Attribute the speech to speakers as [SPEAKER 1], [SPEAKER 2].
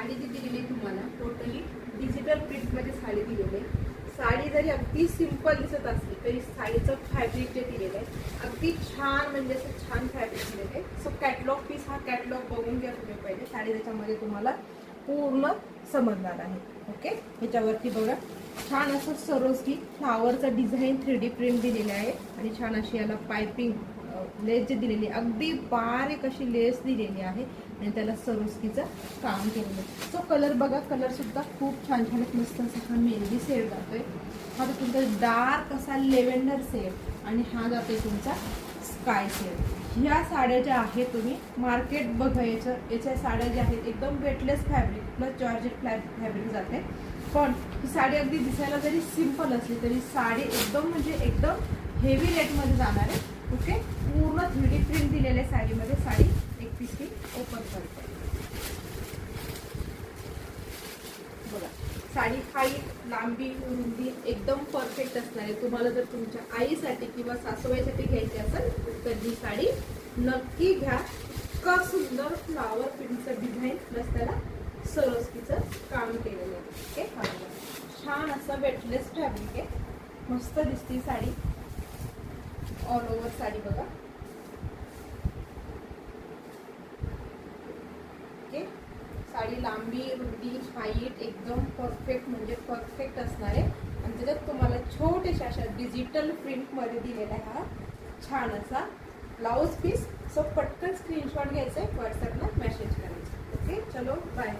[SPEAKER 1] साडी जी दिलेली आहे तुम्हाला टोटली डिजिटल प्रिंटमध्ये साडी दिलेली आहे. साडी जरी अगदी सिंपल दिसत असली तरी साडीचं फॅब्रिक जे दिलेलं आहे अगदी छान, म्हणजे असं छान फॅब्रिक दिलेलं आहे. सो कॅटलॉग पीस, हा कॅटलॉग बघून घ्या तुम्ही पहिले. साडी त्याच्यामध्ये तुम्हाला पूर्ण समजणार आहे. ओके, ह्याच्यावरती बघा छान असं सरोस्की फ्लावरचं डिझाईन 3D प्रिंट दिलेलं आहे आणि छान अशी याला पायपिंग लेस जे दिलेली आहे, अगदी बारीक अशी लेस दिलेली आहे आणि त्याला सरोस्कीचं काम केलेलं आहे. सो कलर बघा, कलर सुद्धा खूप छान छान आहे. मस्त असा हा मेहंदी शेड जातोय, हा तुमचा डार्क असा लेव्हेंडर शेड आणि हा जातोय तुमचा स्काय शेड. ह्या साड्या ज्या आहेत तुम्ही मार्केट बघायचं, याच्या साड्या ज्या आहेत एकदम weightless fabric plus georgette fabric जाते. पण ही साडी अगदी दिसायला जरी सिंपल असली तरी साडी एकदम म्हणजे एकदम हेवी रेटमध्ये जाणार आहे. ओके, पूर्ण 3D प्रिंट दिलेल्या साडीमध्ये साडी एक पीस ही ओपन करते बघा. साडी हाईट, लांबी, रुंदी एकदम परफेक्ट असणार आहे. तुम्हाला जर तुमच्या आईसाठी किंवा सासूबाईसाठी घ्यायची असेल तर ही साडी नक्की घ्या. इतका सुंदर फ्लावर प्रिंटचं डिझाईन प्लस त्याला सरोस्कीचं काम केलेलं आहे. ओके, छान असं वेटलेस फॅब्रिक आहे, मस्त दिसते साडी. ऑल ओव्हर साडी बघा. ओके, साडी लांबी, रुंदी, हाईट एकदम परफेक्ट म्हणजे परफेक्ट असणार आहे आणि त्याच्यात तुम्हाला छोट्याशा अशा डिजिटल प्रिंटमध्ये दिलेला हा छान असा ब्लाऊज पीस. सो पटकन स्क्रीनशॉट घ्यायचा आहे, व्हॉट्सॲपला मेसेज करायचा. ओके, चलो बाय.